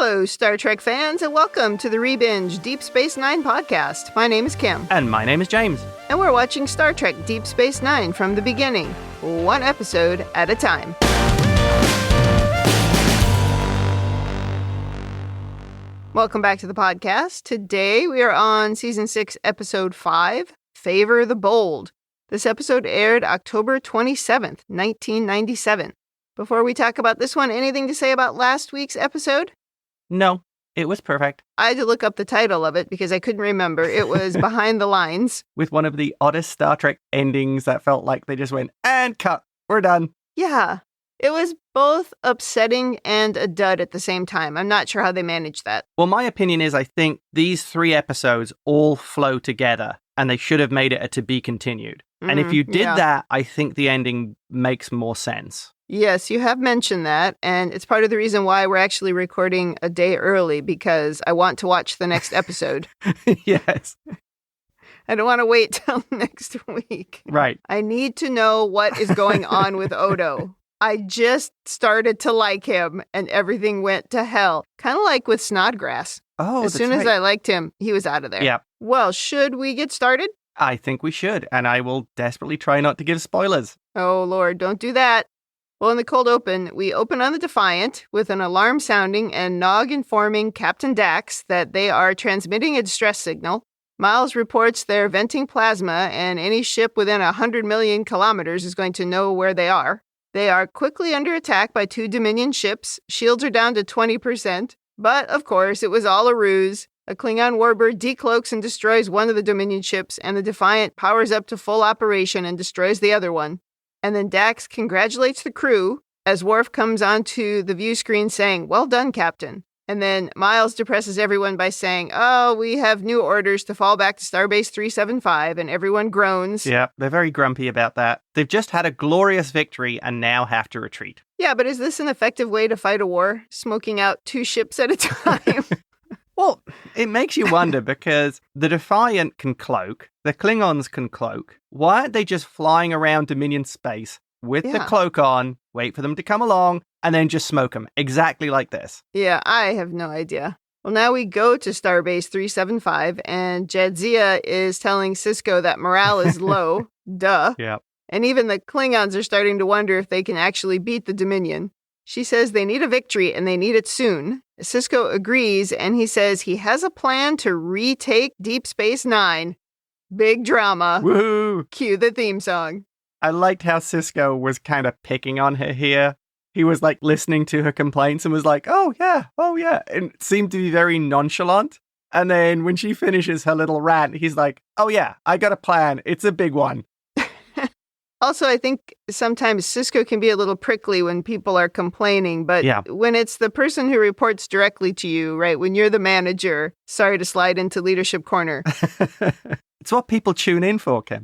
Hello, Star Trek fans, and welcome to the Rebinge Deep Space Nine podcast. My name is Kim. And my name is James. And we're watching Star Trek Deep Space Nine from the beginning, one episode at a time. Welcome back to the podcast. Today we are on Season 6, Episode 5, Favor the Bold. This episode aired October 27th, 1997. Before we talk about this one, anything to say about last week's episode? No, it was perfect. I had to look up the title of it because I couldn't remember. It was Behind the Lines. With one of the oddest Star Trek endings that felt like they just went, and cut, we're done. Yeah, it was both upsetting and a dud at the same time. I'm not sure how they managed that. Well, my opinion is I think these 3 episodes all flow together and they should have made it a to be continued. And if you did that, I think the ending makes more sense. Yes, you have mentioned that, and it's part of the reason why we're actually recording a day early, because I want to watch the next episode. Yes. I don't want to wait till next week. Right. I need to know what is going on with Odo. I just started to like him, and everything went to hell. Kind of like with Snodgrass. Oh, as soon as I liked him, he was out of there. Yeah. Well, should we get started? I think we should, and I will desperately try not to give spoilers. Oh, Lord, don't do that. Well, in the cold open, we open on the Defiant with an alarm sounding and Nog informing Captain Dax that they are transmitting a distress signal. Miles reports they're venting plasma and any ship within 100 million kilometers is going to know where they are. They are quickly under attack by 2 Dominion ships. Shields are down to 20%. But, of course, it was all a ruse. A Klingon warbird decloaks and destroys one of the Dominion ships, and the Defiant powers up to full operation and destroys the other one. And then Dax congratulates the crew as Worf comes onto the view screen saying, "Well done, Captain." And then Miles depresses everyone by saying, "Oh, we have new orders to fall back to Starbase 375, and everyone groans. Yeah, they're very grumpy about that. They've just had a glorious victory and now have to retreat. Yeah, but is this an effective way to fight a war? Smoking out 2 ships at a time? Well, it makes you wonder because the Defiant can cloak, the Klingons can cloak. Why aren't they just flying around Dominion space with the cloak on, wait for them to come along, and then just smoke them exactly like this? Yeah, I have no idea. Well, now we go to Starbase 375, and Jadzia is telling Sisko that morale is low. Duh. Yeah. And even the Klingons are starting to wonder if they can actually beat the Dominion. She says they need a victory and they need it soon. Sisko agrees, and he says he has a plan to retake Deep Space Nine. Big drama. Woohoo! Cue the theme song. I liked how Sisko was kind of picking on her here. He was like listening to her complaints and was like, oh yeah, and seemed to be very nonchalant. And then when she finishes her little rant, he's like, oh yeah, I got a plan. It's a big one. Also, I think sometimes Sisko can be a little prickly when people are complaining, but when it's the person who reports directly to you, right, when you're the manager, sorry to slide into leadership corner. It's what people tune in for, Kim.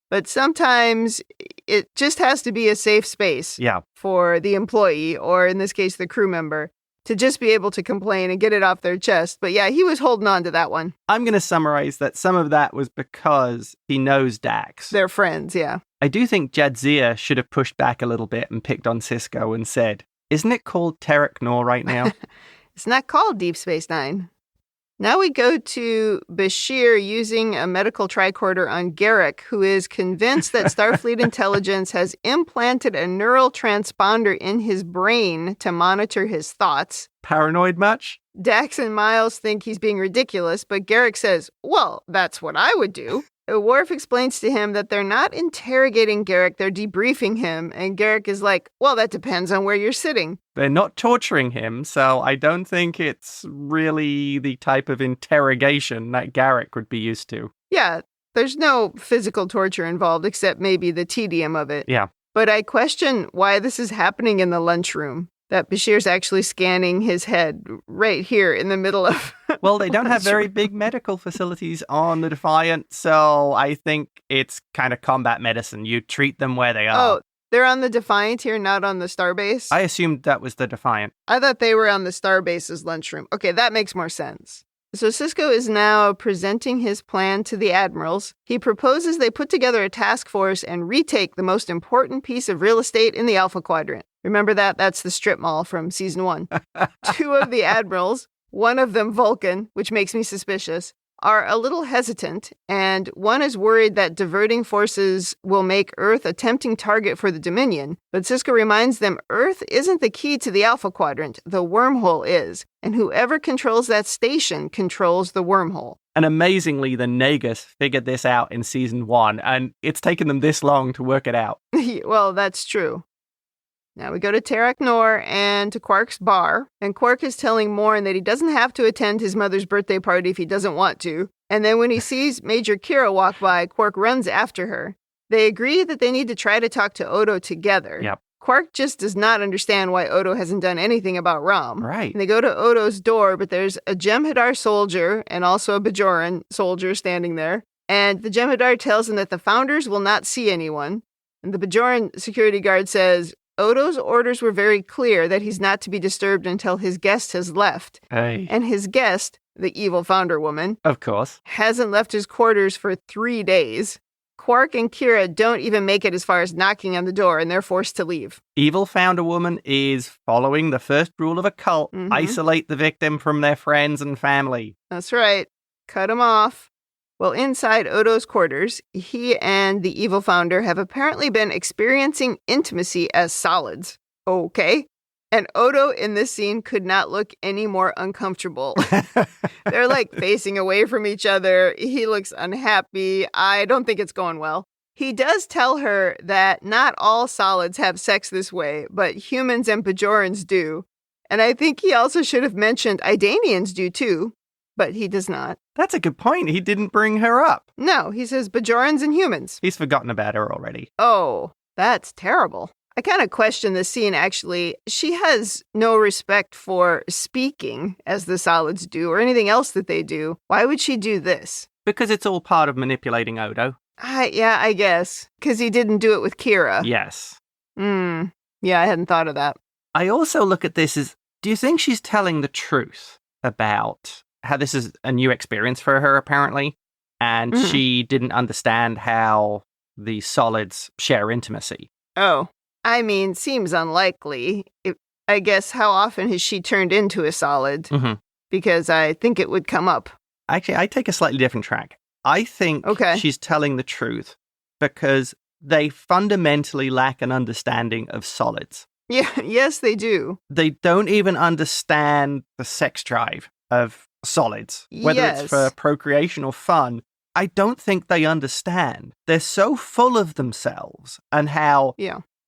But sometimes it just has to be a safe space for the employee, or in this case, the crew member, to just be able to complain and get it off their chest. But yeah, he was holding on to that one. I'm going to summarize that some of that was because he knows Dax. They're friends, yeah. I do think Jadzia should have pushed back a little bit and picked on Sisko and said, isn't it called Terek Nor right now? It's not called Deep Space Nine. Now we go to Bashir using a medical tricorder on Garak, who is convinced that Starfleet intelligence has implanted a neural transponder in his brain to monitor his thoughts. Paranoid much? Dax and Miles think he's being ridiculous, but Garak says, well, that's what I would do. Worf explains to him that they're not interrogating Garak, they're debriefing him, and Garak is like, well, that depends on where you're sitting. They're not torturing him, so I don't think it's really the type of interrogation that Garak would be used to. Yeah, there's no physical torture involved, except maybe the tedium of it. Yeah. But I question why this is happening in the lunchroom. That Bashir's actually scanning his head right here in the middle of... Well, they don't have very big medical facilities on the Defiant, so I think it's kind of combat medicine. You treat them where they are. Oh, they're on the Defiant here, not on the Starbase? I assumed that was the Defiant. I thought they were on the Starbase's lunchroom. Okay, that makes more sense. So Sisko is now presenting his plan to the admirals. He proposes they put together a task force and retake the most important piece of real estate in the Alpha Quadrant. Remember that? That's the strip mall from season 1. 2 of the admirals, one of them Vulcan, which makes me suspicious, are a little hesitant, and one is worried that diverting forces will make Earth a tempting target for the Dominion. But Sisko reminds them Earth isn't the key to the Alpha Quadrant, the wormhole is, and whoever controls that station controls the wormhole. And amazingly, the Nagus figured this out in season 1, and it's taken them this long to work it out. Well, that's true. Now we go to Terek Nor and to Quark's bar, and Quark is telling Morn that he doesn't have to attend his mother's birthday party if he doesn't want to. And then when he sees Major Kira walk by, Quark runs after her. They agree that they need to try to talk to Odo together. Yep. Quark just does not understand why Odo hasn't done anything about Rom. Right. And they go to Odo's door, but there's a Jem'Hadar soldier and also a Bajoran soldier standing there. And the Jem'Hadar tells him that the Founders will not see anyone. And the Bajoran security guard says, Odo's orders were very clear that he's not to be disturbed until his guest has left. Hey. And his guest, the evil founder woman, Of course. hasn't left his quarters for 3 days. Quark and Kira don't even make it as far as knocking on the door, and they're forced to leave. Evil founder woman is following the first rule of a cult. Mhm. Isolate the victim from their friends and family. That's right. Cut him off. Well, inside Odo's quarters, he and the evil founder have apparently been experiencing intimacy as solids. Okay. And Odo in this scene could not look any more uncomfortable. They're like facing away from each other. He looks unhappy. I don't think it's going well. He does tell her that not all solids have sex this way, but humans and Bajorans do. And I think he also should have mentioned Idanians do too, but he does not. That's a good point. He didn't bring her up. No, he says Bajorans and humans. He's forgotten about her already. Oh, that's terrible. I kind of question this scene, actually. She has no respect for speaking, as the solids do, or anything else that they do. Why would she do this? Because it's all part of manipulating Odo. Yeah, I guess. Because he didn't do it with Kira. Yes. Yeah, I hadn't thought of that. I also look at this as, do you think she's telling the truth about how this is a new experience for her, apparently? And she didn't understand how the solids share intimacy. Oh, I mean, seems unlikely. I guess how often has she turned into a solid? Because I think it would come up. Actually, I take a slightly different track. I think she's telling the truth because they fundamentally lack an understanding of solids. Yeah, yes, they do. They don't even understand the sex drive of solids, whether it's for procreation or fun. I don't think they understand. They're so full of themselves and how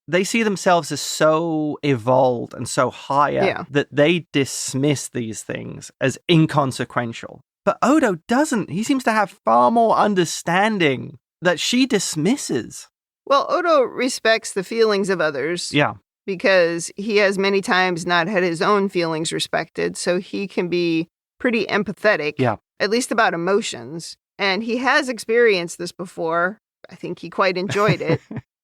they see themselves as so evolved and so higher that they dismiss these things as inconsequential. But Odo doesn't. He seems to have far more understanding that she dismisses. Well, Odo respects the feelings of others. Yeah. Because he has many times not had his own feelings respected, so he can be pretty empathetic, at least about emotions. And he has experienced this before. I think he quite enjoyed it.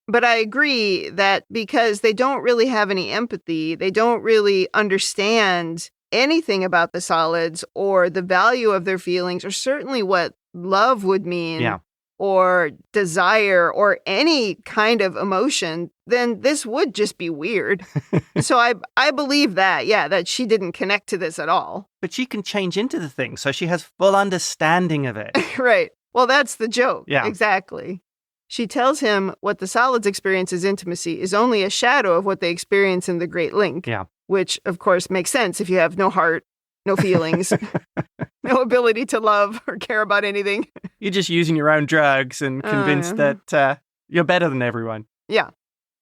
But I agree that because they don't really have any empathy, they don't really understand anything about the solids or the value of their feelings, or certainly what love would mean, or desire, or any kind of emotion, then this would just be weird. So I believe that, that she didn't connect to this at all. But she can change into the thing, so she has full understanding of it. Right. Well, that's the joke. Yeah. Exactly. She tells him what the solids experience as intimacy is only a shadow of what they experience in the Great Link. Yeah. Which, of course, makes sense if you have no heart, no feelings, no ability to love or care about anything. You're just using your own drugs and convinced that you're better than everyone. Yeah.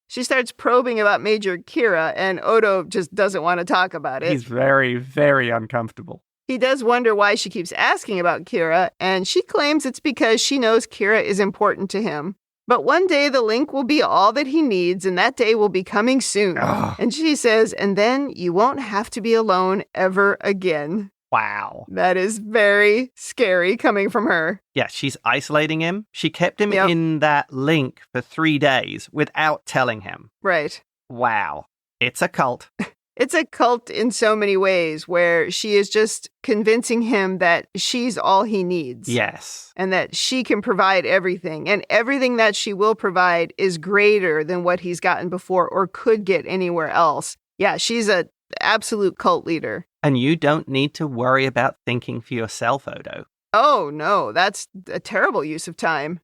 She starts probing about Major Kira, and Odo just doesn't want to talk about it. He's very, very uncomfortable. He does wonder why she keeps asking about Kira, and she claims it's because she knows Kira is important to him. But one day the link will be all that he needs, and that day will be coming soon. Ugh. And she says, and then you won't have to be alone ever again. Wow. That is very scary coming from her. Yeah, she's isolating him. She kept him in that link for 3 days without telling him. Right. Wow. It's a cult. It's a cult in so many ways where she is just convincing him that she's all he needs. Yes. And that she can provide everything. And everything that she will provide is greater than what he's gotten before or could get anywhere else. Yeah, she's an absolute cult leader. And you don't need to worry about thinking for yourself, Odo. Oh, no, that's a terrible use of time.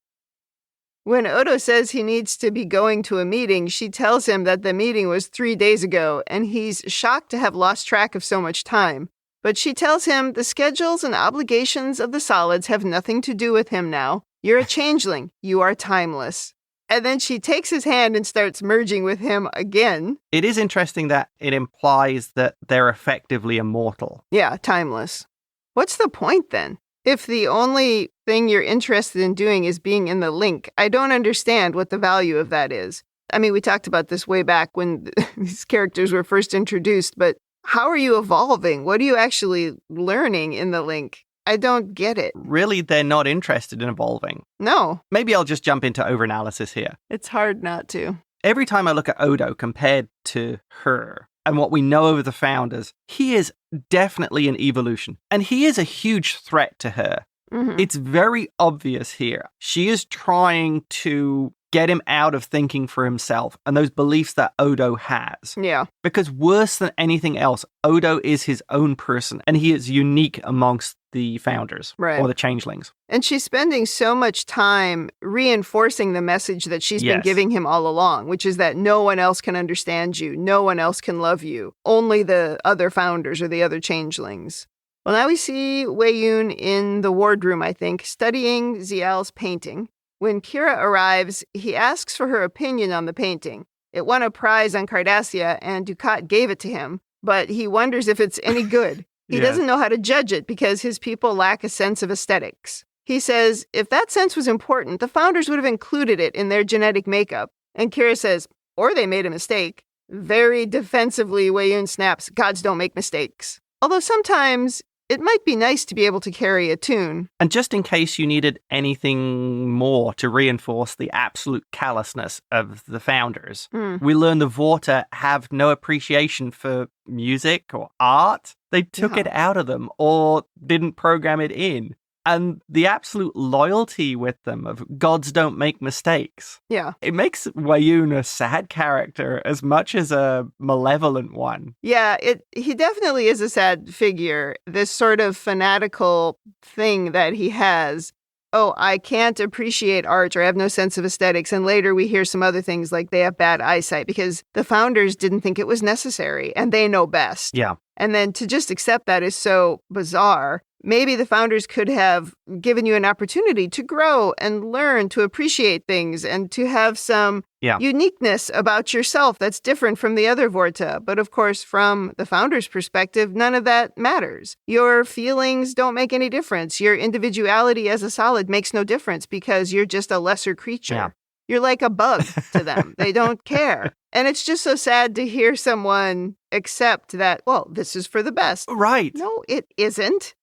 When Odo says he needs to be going to a meeting, she tells him that the meeting was 3 days ago, and he's shocked to have lost track of so much time. But she tells him the schedules and obligations of the solids have nothing to do with him now. You're a changeling. You are timeless. And then she takes his hand and starts merging with him again. It is interesting that it implies that they're effectively immortal. Yeah, timeless. What's the point then? If the only thing you're interested in doing is being in the link, I don't understand what the value of that is. I mean, we talked about this way back when these characters were first introduced, but how are you evolving? What are you actually learning in the link? I don't get it. Really, they're not interested in evolving. No. Maybe I'll just jump into overanalysis here. It's hard not to. Every time I look at Odo compared to her, and what we know of the Founders, he is definitely an evolution. And he is a huge threat to her. Mm-hmm. It's very obvious here. She is trying to get him out of thinking for himself and those beliefs that Odo has. Yeah. Because worse than anything else, Odo is his own person, and he is unique amongst the Founders, right, or the changelings. And she's spending so much time reinforcing the message that she's been giving him all along, which is that no one else can understand you, no one else can love you, only the other Founders or the other changelings. Well, now we see Weyoun in the wardroom, I think, studying Ziel's painting. When Kira arrives, he asks for her opinion on the painting. It won a prize on Cardassia, and Ducat gave it to him, but he wonders if it's any good. He doesn't know how to judge it because his people lack a sense of aesthetics. He says, if that sense was important, the Founders would have included it in their genetic makeup. And Kira says, or they made a mistake. Very defensively, Weyoun snaps, gods don't make mistakes. Although sometimes it might be nice to be able to carry a tune. And just in case you needed anything more to reinforce the absolute callousness of the Founders, we learn the Vorta have no appreciation for music or art. They took it out of them or didn't program it in. And the absolute loyalty with them of gods don't make mistakes. Yeah. It makes Weyoun a sad character as much as a malevolent one. Yeah, he definitely is a sad figure. This sort of fanatical thing that he has. Oh, I can't appreciate art or I have no sense of aesthetics. And later we hear some other things like they have bad eyesight because the Founders didn't think it was necessary and they know best. Yeah. And then to just accept that is so bizarre. Maybe the Founders could have given you an opportunity to grow and learn to appreciate things and to have some uniqueness about yourself that's different from the other Vorta. But of course, from the Founders' perspective, none of that matters. Your feelings don't make any difference. Your individuality as a solid makes no difference because you're just a lesser creature. Yeah. You're like a bug to them. They don't care. And it's just so sad to hear someone accept that, well, this is for the best. Right. No, it isn't.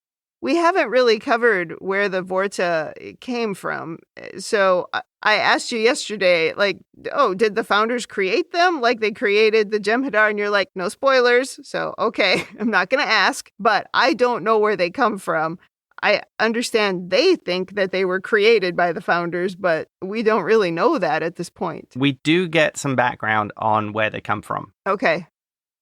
We haven't really covered where the Vorta came from. So I asked you yesterday, like, oh, did the Founders create them? Like they created the Jem'Hadar? And you're like, no spoilers. So, okay, I'm not going to ask, but I don't know where they come from. I understand they think that they were created by the Founders, but we don't really know that at this point. We do get some background on where they come from. Okay.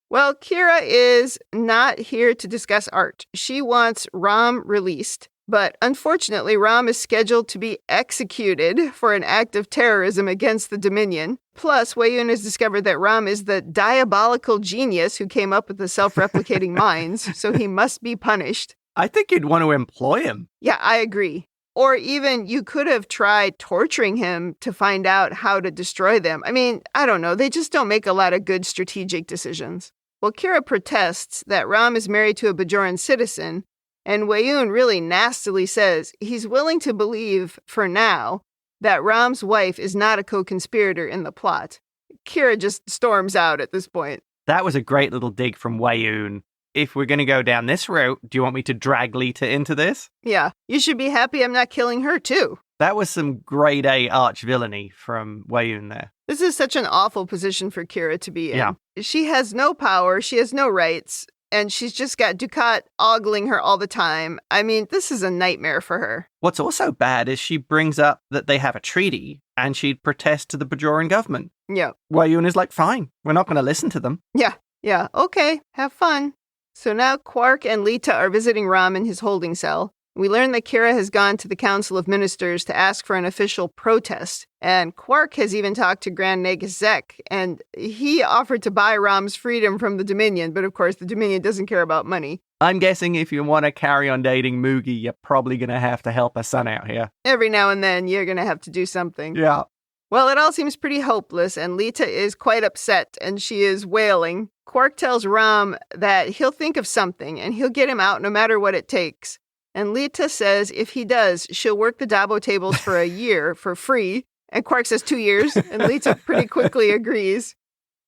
Well, Kira is not here to discuss art. She wants Rom released, but unfortunately, Rom is scheduled to be executed for an act of terrorism against the Dominion. Plus, Weyoun has discovered that Rom is the diabolical genius who came up with the self-replicating minds, so he must be punished. I think you'd want to employ him. Yeah, I agree. Or even you could have tried torturing him to find out how to destroy them. I mean, I don't know. They just don't make a lot of good strategic decisions. Well, Kira protests that Rom is married to a Bajoran citizen, and Weyoun really nastily says he's willing to believe, for now, that Rom's wife is not a co-conspirator in the plot. Kira just storms out at this point. That was a great little dig from Weyoun. If we're going to go down this route, do you want me to drag Lita into this? Yeah, you should be happy I'm not killing her, too. That was some grade A arch villainy from Wayun there. This is such an awful position for Kira to be in. Yeah. She has no power, she has no rights, and she's just got Dukat ogling her all the time. I mean, this is a nightmare for her. What's also bad is she brings up that they have a treaty and she'd protest to the Bajoran government. Yeah. Wayun is like, fine, we're not going to listen to them. Yeah, okay, have fun. So now Quark and Lita are visiting Ram in his holding cell. We learn that Kira has gone to the Council of Ministers to ask for an official protest. And Quark has even talked to Grand Nagus Zek, and he offered to buy Ram's freedom from the Dominion, but of course the Dominion doesn't care about money. I'm guessing if you want to carry on dating Moogie, you're probably going to have to help her son out here. Every now and then, you're going to have to do something. Yeah. Well, it all seems pretty hopeless, and Lita is quite upset, and she is wailing. Quark tells Ram that he'll think of something, and he'll get him out no matter what it takes. And Lita says if he does, she'll work the Dabo tables for a year for free. And Quark says 2 years, and Lita pretty quickly agrees.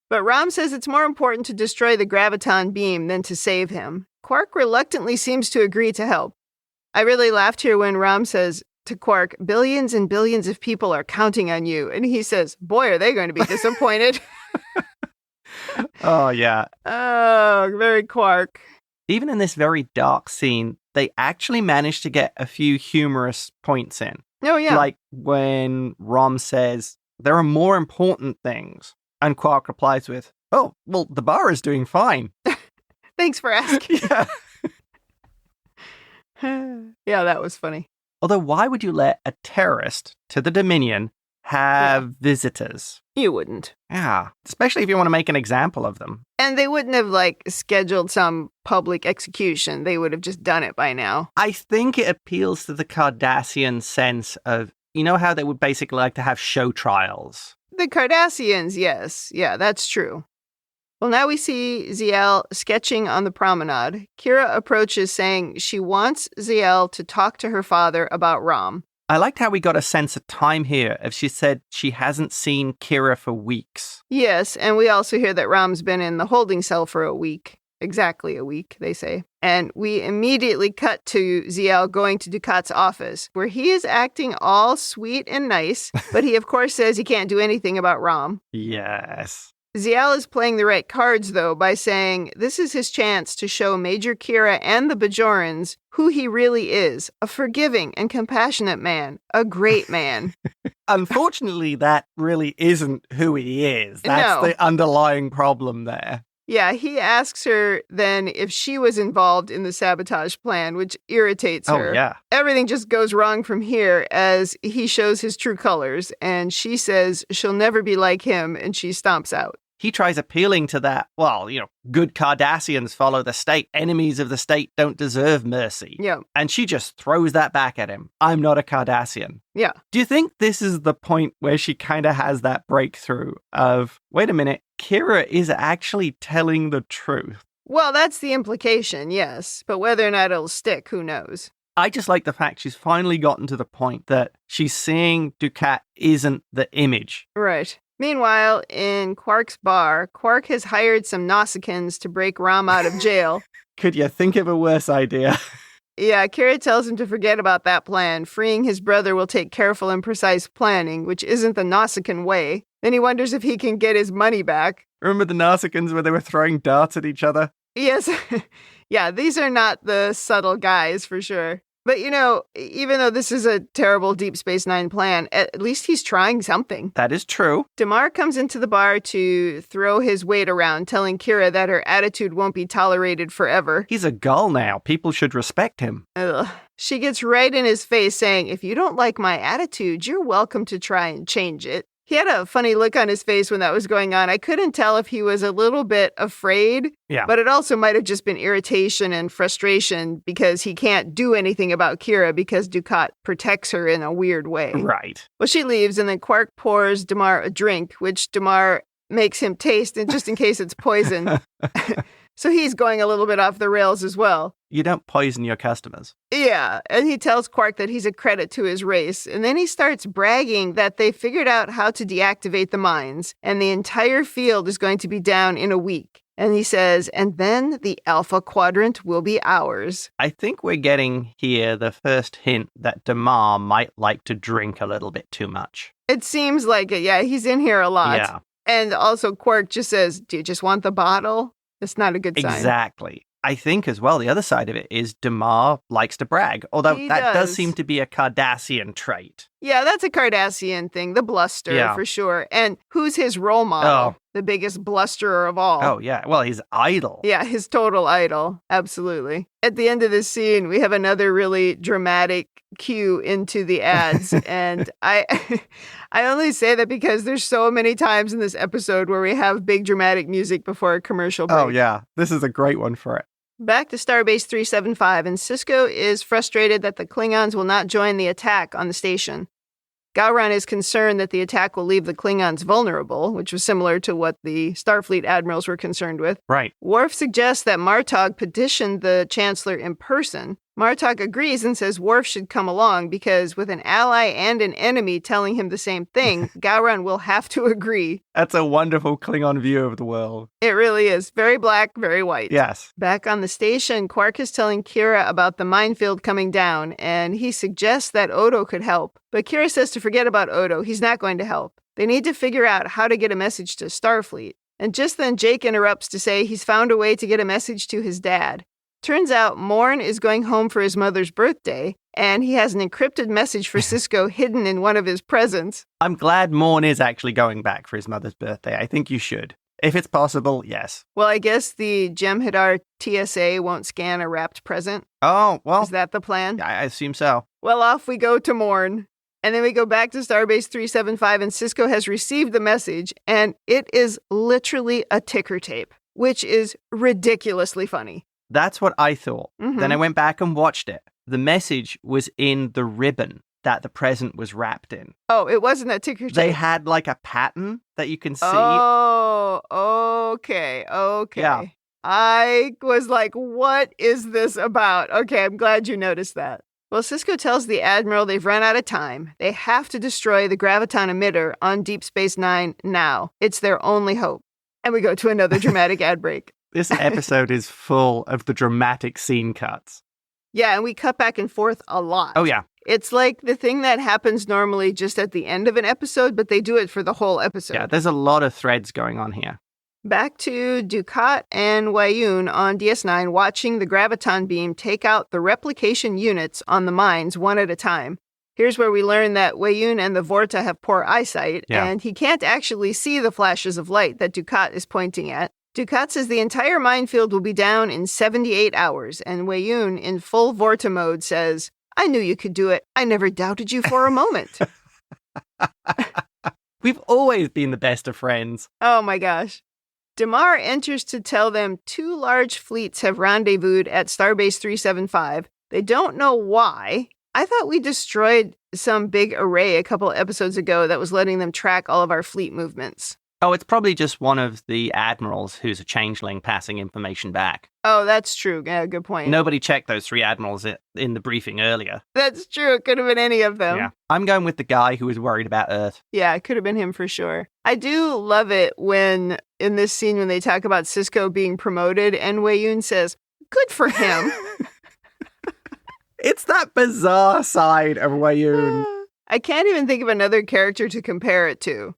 But Ram says it's more important to destroy the graviton beam than to save him. Quark reluctantly seems to agree to help. I really laughed here when Ram says to Quark, billions and billions of people are counting on you. And he says, boy, are they going to be disappointed. Oh, yeah. Oh, very Quark. Even in this very dark scene, they actually managed to get a few humorous points in. Oh, yeah. Like when Rom says, there are more important things. And Quark replies with, oh, well, the bar is doing fine. Thanks for asking. Yeah. Yeah, that was funny. Although, why would you let a terrorist to the Dominion have visitors? You wouldn't. Yeah, especially if you want to make an example of them. And they wouldn't have, scheduled some public execution. They would have just done it by now. I think it appeals to the Cardassian sense of, you know how they would basically like to have show trials? The Cardassians, yes. Yeah, that's true. Well, now we see Ziel sketching on the promenade. Kira approaches saying she wants Ziel to talk to her father about Ram. I liked how we got a sense of time here if she said she hasn't seen Kira for weeks. Yes, and we also hear that Ram's been in the holding cell for a week. Exactly a week, they say. And we immediately cut to Ziel going to Dukat's office, where he is acting all sweet and nice, but he of course says he can't do anything about Ram. Yes. Ziel is playing the right cards, though, by saying this is his chance to show Major Kira and the Bajorans who he really is, a forgiving and compassionate man, a great man. Unfortunately, that really isn't who he is. That's the underlying problem there. Yeah, he asks her then if she was involved in the sabotage plan, which irritates her. Oh, yeah. Everything just goes wrong from here as he shows his true colors, and she says she'll never be like him, and she stomps out. He tries appealing to that, good Cardassians follow the state. Enemies of the state don't deserve mercy. Yeah. And she just throws that back at him. I'm not a Cardassian. Yeah. Do you think this is the point where she kind of has that breakthrough of, wait a minute, Kira is actually telling the truth? Well, that's the implication, yes. But whether or not it'll stick, who knows? I just like the fact she's finally gotten to the point that she's seeing Dukat isn't the image. Right. Meanwhile, in Quark's bar, Quark has hired some Nausicaans to break Ram out of jail. Could you think of a worse idea? Yeah, Kira tells him to forget about that plan. Freeing his brother will take careful and precise planning, which isn't the Nausicaan way. Then he wonders if he can get his money back. Remember the Nausicaans where they were throwing darts at each other? Yes. Yeah, these are not the subtle guys, for sure. But, even though this is a terrible Deep Space Nine plan, at least he's trying something. That is true. Damar comes into the bar to throw his weight around, telling Kira that her attitude won't be tolerated forever. He's a gull now. People should respect him. Ugh. She gets right in his face saying, if you don't like my attitude, you're welcome to try and change it. He had a funny look on his face when that was going on. I couldn't tell if he was a little bit afraid, but it also might have just been irritation and frustration because he can't do anything about Kira because Dukat protects her in a weird way. Right. Well, she leaves, and then Quark pours Damar a drink, which Damar makes him taste, and just in case it's poison. So he's going a little bit off the rails as well. You don't poison your customers. Yeah, and he tells Quark that he's a credit to his race, and then he starts bragging that they figured out how to deactivate the mines, and the entire field is going to be down in a week. And he says, and then the Alpha Quadrant will be ours. I think we're getting here the first hint that Damar might like to drink a little bit too much. It seems like it. Yeah, he's in here a lot. Yeah. And also Quark just says, do you just want the bottle? It's not a good sign. Exactly. I think as well, the other side of it is Damar likes to brag, although that does seem to be a Cardassian trait. Yeah, that's a Cardassian thing, the bluster for sure. And who's his role model? The biggest blusterer of all. Oh, yeah. Well, his idol. Yeah, his total idol. Absolutely. At the end of this scene, we have another really dramatic cue into the ads. And I only say that because there's so many times in this episode where we have big dramatic music before a commercial break. Oh, yeah. This is a great one for it. Back to Starbase 375, and Sisko is frustrated that the Klingons will not join the attack on the station. Gowron is concerned that the attack will leave the Klingons vulnerable, which was similar to what the Starfleet admirals were concerned with. Right. Worf suggests that Martog petition the Chancellor in person. Martog agrees and says Worf should come along because with an ally and an enemy telling him the same thing, Gowron will have to agree. That's a wonderful Klingon view of the world. It really is. Very black, very white. Yes. Back on the station, Quark is telling Kira about the minefield coming down, and he suggests that Odo could help. But Kira says to forget about Odo. He's not going to help. They need to figure out how to get a message to Starfleet. And just then Jake interrupts to say he's found a way to get a message to his dad. Turns out Morn is going home for his mother's birthday, and he has an encrypted message for Sisko hidden in one of his presents. I'm glad Morn is actually going back for his mother's birthday. I think you should. If it's possible, yes. Well, I guess the Jem'Hadar TSA won't scan a wrapped present. Oh, well. Is that the plan? I assume so. Well, off we go to Morn. And then we go back to Starbase 375, and Sisko has received the message, and it is literally a ticker tape, which is ridiculously funny. That's what I thought. Mm-hmm. Then I went back and watched it. The message was in the ribbon that the present was wrapped in. Oh, it wasn't a ticker tape. They had like a pattern that you can see. Oh, okay. Yeah. I was like, what is this about? Okay, I'm glad you noticed that. Well, Sisko tells the Admiral they've run out of time. They have to destroy the graviton emitter on Deep Space Nine now. It's their only hope. And we go to another dramatic ad break. This episode is full of the dramatic scene cuts. Yeah, and we cut back and forth a lot. Oh, yeah. It's like the thing that happens normally just at the end of an episode, but they do it for the whole episode. Yeah, there's a lot of threads going on here. Back to Dukat and Weyoun on DS9 watching the graviton beam take out the replication units on the mines one at a time. Here's where we learn that Weyoun and the Vorta have poor eyesight, and he can't actually see the flashes of light that Dukat is pointing at. Dukat says the entire minefield will be down in 78 hours, and Weyoun, in full Vorta mode, says, I knew you could do it. I never doubted you for a moment. We've always been the best of friends. Oh my gosh. Damar enters to tell them 2 large fleets have rendezvoused at Starbase 375. They don't know why. I thought we destroyed some big array a couple episodes ago that was letting them track all of our fleet movements. Oh, it's probably just one of the admirals who's a changeling passing information back. Oh, that's true. Yeah, good point. Nobody checked those 3 admirals in the briefing earlier. That's true. It could have been any of them. Yeah. I'm going with the guy who was worried about Earth. Yeah, it could have been him for sure. I do love it when, in this scene, when they talk about Sisko being promoted, and Weyoun says, good for him. It's that bizarre side of Weyoun. I can't even think of another character to compare it to.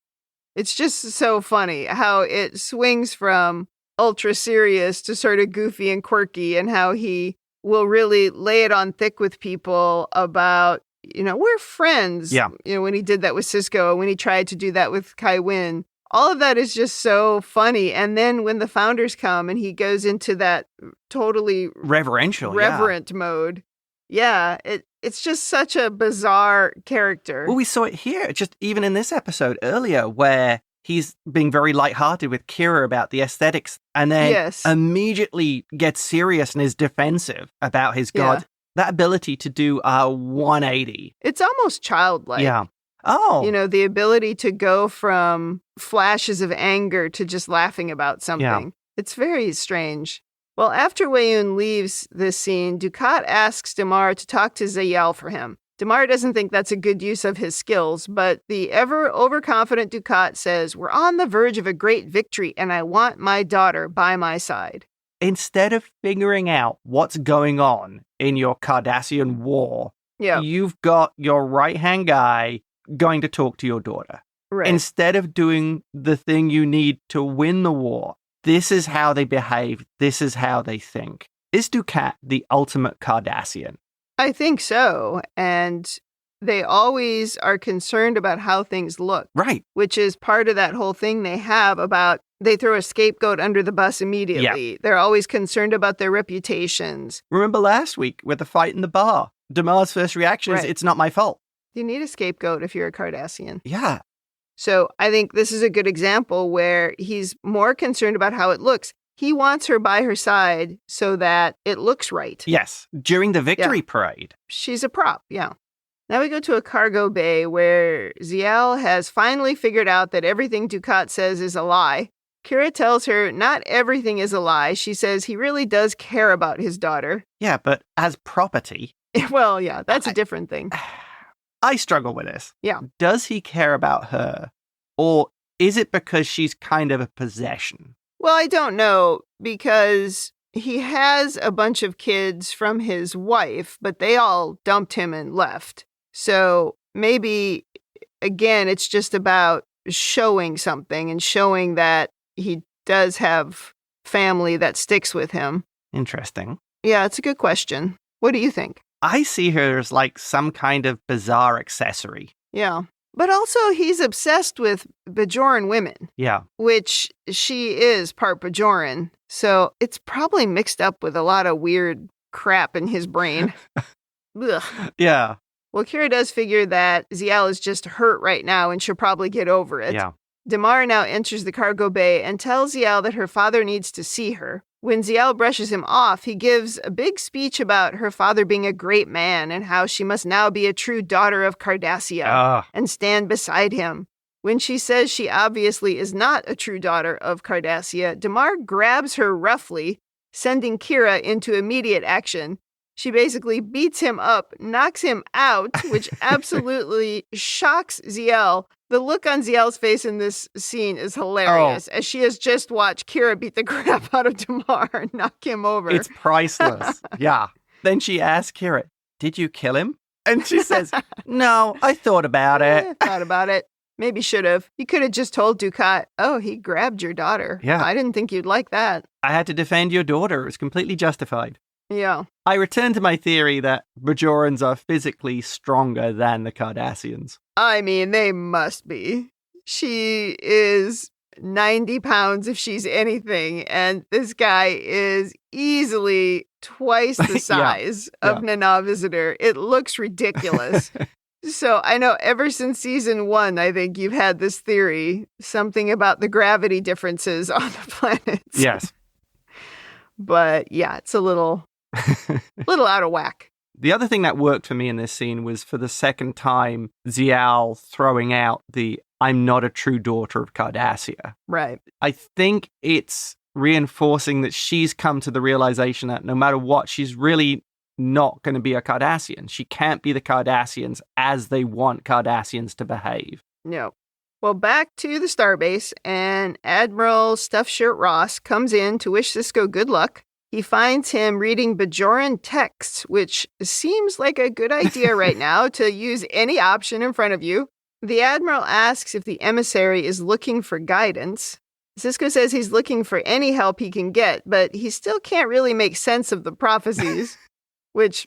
It's just so funny how it swings from ultra serious to sort of goofy and quirky, and how he will really lay it on thick with people about, we're friends. Yeah. When he did that with Sisko, when he tried to do that with Kai Wynn. All of that is just so funny. And then when the founders come and he goes into that totally reverent mode. Yeah, it's just such a bizarre character. Well, we saw it here, just even in this episode earlier, where he's being very lighthearted with Kira about the aesthetics, and then immediately gets serious and is defensive about his god. That ability to do a 180. It's almost childlike. Yeah. Oh. The ability to go from flashes of anger to just laughing about something. Yeah. It's very strange. Well, after Weyoun leaves this scene, Dukat asks Damar to talk to Zayal for him. Damar doesn't think that's a good use of his skills, but the ever overconfident Dukat says, "We're on the verge of a great victory, and I want my daughter by my side." Instead of figuring out what's going on in your Cardassian war, you've got your right-hand guy going to talk to your daughter. Right. Instead of doing the thing you need to win the war, this is how they behave. This is how they think. Is Dukat the ultimate Cardassian? I think so. And they always are concerned about how things look. Right. Which is part of that whole thing they have about they throw a scapegoat under the bus immediately. Yeah. They're always concerned about their reputations. Remember last week with the fight in the bar? Damar's first reaction is, it's not my fault. You need a scapegoat if you're a Cardassian. Yeah. So I think this is a good example where he's more concerned about how it looks. He wants her by her side so that it looks right. Yes, during the victory parade. She's a prop, yeah. Now we go to a cargo bay where Zial has finally figured out that everything Dukat says is a lie. Kira tells her not everything is a lie. She says he really does care about his daughter. Yeah, but as property... Well, yeah, that's a different thing. I struggle with this. Yeah. Does he care about her? Or is it because she's kind of a possession? Well, I don't know, because he has a bunch of kids from his wife, but they all dumped him and left. So maybe, again, it's just about showing something and showing that he does have family that sticks with him. Interesting. Yeah, it's a good question. What do you think? I see her as like some kind of bizarre accessory. Yeah. But also he's obsessed with Bajoran women. Yeah. Which she is part Bajoran. So it's probably mixed up with a lot of weird crap in his brain. Ugh. Yeah. Well, Kira does figure that Zial is just hurt right now and she'll probably get over it. Yeah. Damar now enters the cargo bay and tells Zial that her father needs to see her. When Zial brushes him off, he gives a big speech about her father being a great man and how she must now be a true daughter of Cardassia and stand beside him. When she says she obviously is not a true daughter of Cardassia, Damar grabs her roughly, sending Kira into immediate action. She basically beats him up, knocks him out, which absolutely shocks Zial. The look on Zial's face in this scene is hilarious, as she has just watched Kira beat the crap out of Damar and knock him over. It's priceless. Yeah. Then she asks Kira, "Did you kill him?" And she says, "No, I thought about it." Thought about it. Maybe should have. You could have just told Dukat, "Oh, he grabbed your daughter." Yeah. I didn't think you'd like that. I had to defend your daughter. It was completely justified. Yeah. I return to my theory that Bajorans are physically stronger than the Cardassians. I mean, they must be. She is 90 pounds if she's anything, and this guy is easily twice the size of Nana Visitor. It looks ridiculous. So I know ever since season 1, I think you've had this theory, something about the gravity differences on the planets. Yes. But yeah, it's a little out of whack. The other thing that worked for me in this scene was for the second time, Zial throwing out the "I'm not a true daughter of Cardassia." Right. I think it's reinforcing that she's come to the realization that no matter what, she's really not going to be a Cardassian. She can't be the Cardassians as they want Cardassians to behave. No. Well, back to the starbase, and Admiral Stuffed Shirt Ross comes in to wish Sisko good luck. He finds him reading Bajoran texts, which seems like a good idea right now to use any option in front of you. The Admiral asks if the emissary is looking for guidance. Sisko says he's looking for any help he can get, but he still can't really make sense of the prophecies, which,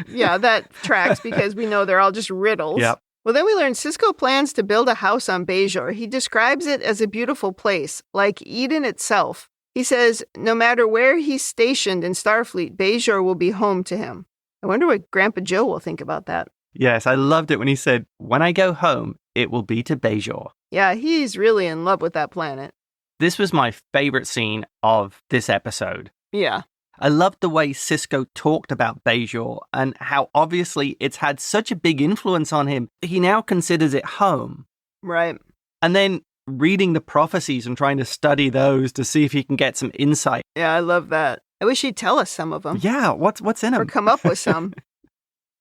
yeah, that tracks because we know they're all just riddles. Yep. Well, then we learn Sisko plans to build a house on Bajor. He describes it as a beautiful place, like Eden itself. He says no matter where he's stationed in Starfleet, Bajor will be home to him. I wonder what Grandpa Joe will think about that. Yes, I loved it when he said, "When I go home, it will be to Bajor." Yeah, he's really in love with that planet. This was my favorite scene of this episode. Yeah. I loved the way Sisko talked about Bajor and how obviously it's had such a big influence on him. He now considers it home. Right. And then reading the prophecies and trying to study those to see if he can get some insight. Yeah, I love that. I wish he'd tell us some of them. Yeah, what's in them? Or come up with some.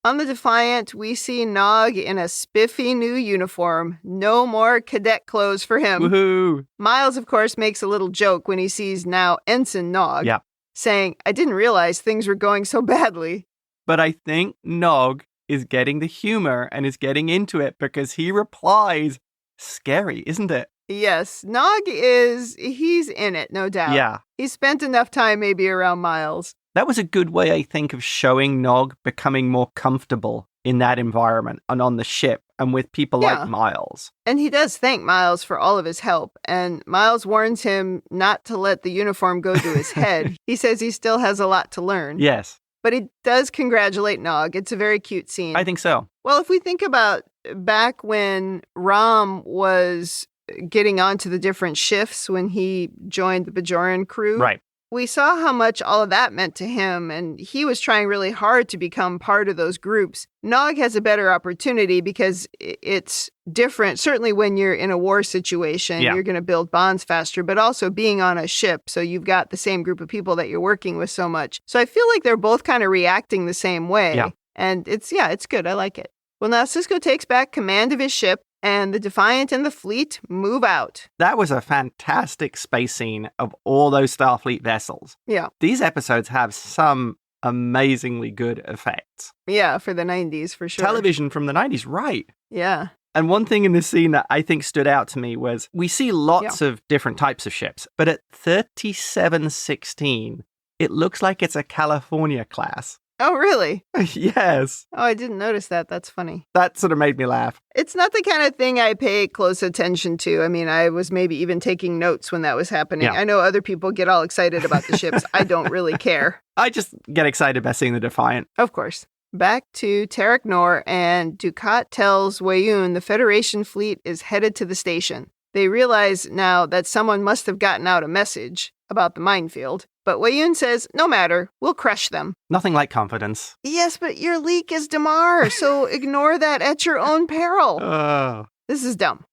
On the Defiant, we see Nog in a spiffy new uniform. No more cadet clothes for him. Woohoo! Miles, of course, makes a little joke when he sees now Ensign Nog, saying, I didn't realize things were going so badly. But I think Nog is getting the humor and is getting into it because he replies, scary, isn't it? Yes, Nog he's in it, no doubt. Yeah. He spent enough time maybe around Miles. That was a good way, I think, of showing Nog becoming more comfortable in that environment and on the ship and with people like Miles. And he does thank Miles for all of his help. And Miles warns him not to let the uniform go to his head. He says he still has a lot to learn. Yes. But he does congratulate Nog. It's a very cute scene. I think so. Well, if we think about back when Rom was getting onto the different shifts when he joined the Bajoran crew. Right. We saw how much all of that meant to him, and he was trying really hard to become part of those groups. Nog has a better opportunity because it's different. Certainly when you're in a war situation, you're going to build bonds faster, but also being on a ship, so you've got the same group of people that you're working with so much. So I feel like they're both kind of reacting the same way, and it's good. I like it. Well, now Sisko takes back command of his ship, and the Defiant and the fleet move out. That was a fantastic space scene of all those Starfleet vessels. Yeah. These episodes have some amazingly good effects. Yeah, for the 90s, for sure. Television from the 90s, right. Yeah. And one thing in this scene that I think stood out to me was we see lots of different types of ships, but at 3716, it looks like it's a California class. Oh, really? Yes. Oh, I didn't notice that. That's funny. That sort of made me laugh. It's not the kind of thing I pay close attention to. I mean, I was maybe even taking notes when that was happening. I know other people get all excited about the ships. I don't really care. I just get excited by seeing the Defiant. Of course. Back to Tarek Nor, and Dukat tells Weyoun the Federation fleet is headed to the station. They realize now that someone must have gotten out a message about the minefield. But Weyoun says, no matter, we'll crush them. Nothing like confidence. Yes, but your leak is Damar, so ignore that at your own peril. This is dumb.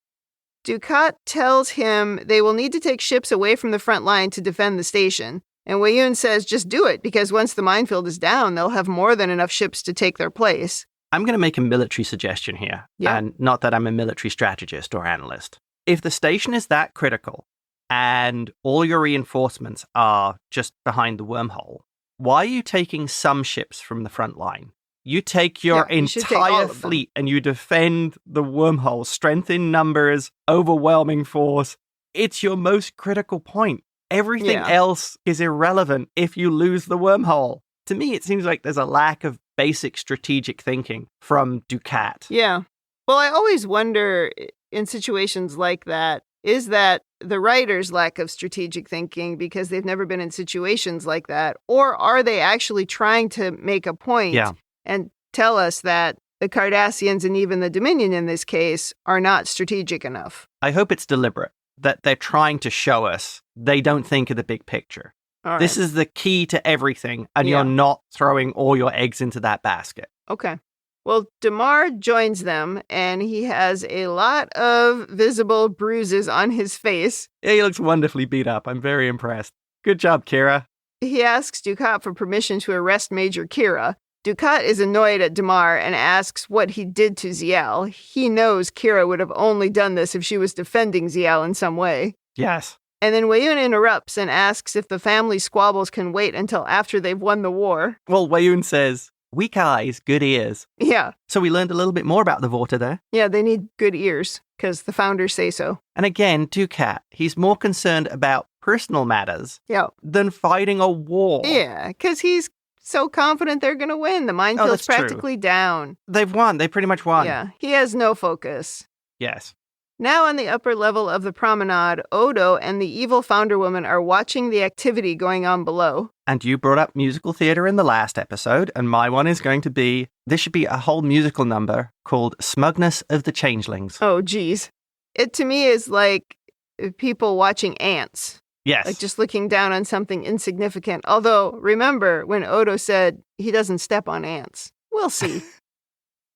Dukat tells him they will need to take ships away from the front line to defend the station. And Weyoun says, just do it, because once the minefield is down, they'll have more than enough ships to take their place. I'm going to make a military suggestion here. And not that I'm a military strategist or analyst. If the station is that critical, and all your reinforcements are just behind the wormhole, why are you taking some ships from the front line? You take your entire fleet and you defend the wormhole. Strength in numbers, overwhelming force. It's your most critical point. Everything else is irrelevant if you lose the wormhole. To me, it seems like there's a lack of basic strategic thinking from Dukat. Yeah. Well, I always wonder in situations like that, is that the writer's lack of strategic thinking because they've never been in situations like that? Or are they actually trying to make a point and tell us that the Cardassians and even the Dominion in this case are not strategic enough? I hope it's deliberate, that they're trying to show us they don't think of the big picture. This is the key to everything, and you're not throwing all your eggs into that basket. Okay. Well, Damar joins them, and he has a lot of visible bruises on his face. Yeah, he looks wonderfully beat up. I'm very impressed. Good job, Kira. He asks Dukat for permission to arrest Major Kira. Dukat is annoyed at Damar and asks what he did to Zial. He knows Kira would have only done this if she was defending Zial in some way. Yes. And then Weyoun interrupts and asks if the family squabbles can wait until after they've won the war. Well, Weyoun says, weak eyes, good ears. Yeah. So we learned a little bit more about the Vorta there. Yeah, they need good ears, because the founders say so. And again, Dukat, he's more concerned about personal matters than fighting a war. Yeah, because he's so confident they're going to win. The minefield's practically down. They've won. They pretty much won. Yeah, he has no focus. Yes. Now on the upper level of the promenade, Odo and the evil founder woman are watching the activity going on below. And you brought up musical theater in the last episode, and my one is going to be, this should be a whole musical number called Smugness of the Changelings. Oh, geez. It to me is like people watching ants. Yes. Like just looking down on something insignificant. Although, remember when Odo said he doesn't step on ants. We'll see.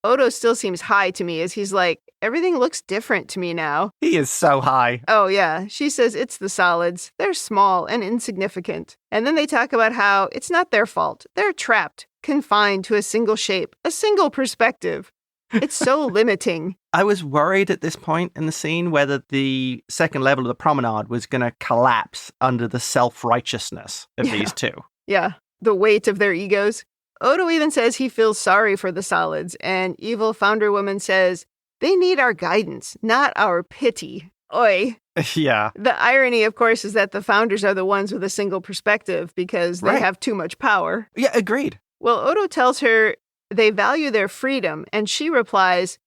Odo still seems high to me as he's like, everything looks different to me now. He is so high. Oh, yeah. She says it's the solids. They're small and insignificant. And then they talk about how it's not their fault. They're trapped, confined to a single shape, a single perspective. It's so limiting. I was worried at this point in the scene whether the second level of the promenade was going to collapse under the self-righteousness of these two. Yeah, the weight of their egos. Odo even says he feels sorry for the solids, and evil founder woman says, they need our guidance, not our pity. Oi. Yeah. The irony, of course, is that the founders are the ones with a single perspective because they have too much power. Yeah, agreed. Well, Odo tells her they value their freedom, and she replies,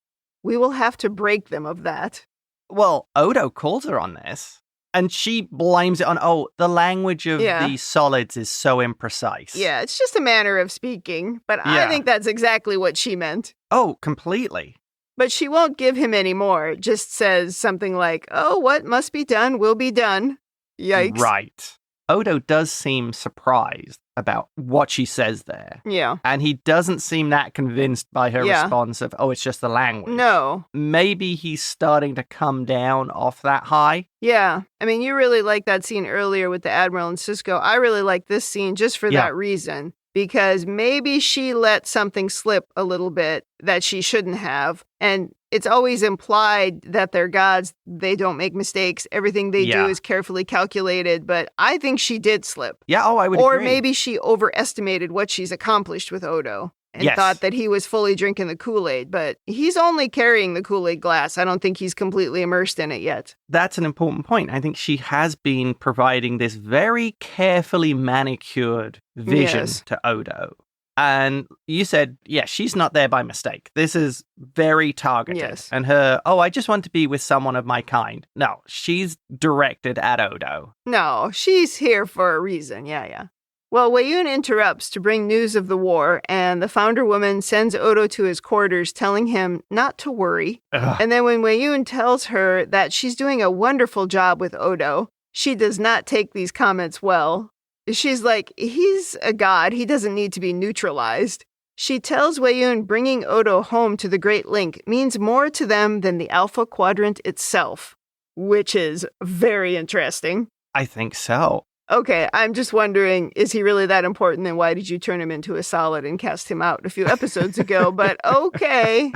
we will have to break them of that. Well, Odo calls her on this, and she blames it on, the language of the solids is so imprecise. Yeah, it's just a manner of speaking, but I think that's exactly what she meant. Oh, completely. But she won't give him any more, just says something like, what must be done will be done. Yikes. Right. Odo does seem surprised about what she says there. Yeah. And he doesn't seem that convinced by her response of, it's just the language. No. Maybe he's starting to come down off that high. Yeah. I mean, you really liked that scene earlier with the Admiral and Sisko. I really like this scene just for that reason. Because maybe she let something slip a little bit that she shouldn't have. And it's always implied that they're gods. They don't make mistakes. Everything they do is carefully calculated. But I think she did slip. Yeah, I would Or agree. maybe she overestimated what she's accomplished with Odo and thought that he was fully drinking the Kool-Aid. But he's only carrying the Kool-Aid glass. I don't think he's completely immersed in it yet. That's an important point. I think she has been providing this very carefully manicured vision to Odo. And you said, she's not there by mistake. This is very targeted. Yes. And her, I just want to be with someone of my kind. No, she's directed at Odo. No, she's here for a reason. Yeah. Well, Weyoun interrupts to bring news of the war, and the founder woman sends Odo to his quarters, telling him not to worry. Ugh. And then when Weyoun tells her that she's doing a wonderful job with Odo, she does not take these comments well. She's like, he's a god. He doesn't need to be neutralized. She tells Weyoun bringing Odo home to the Great Link means more to them than the Alpha Quadrant itself, which is very interesting. I think so. Okay, I'm just wondering, is he really that important? Then why did you turn him into a solid and cast him out a few episodes ago? But okay.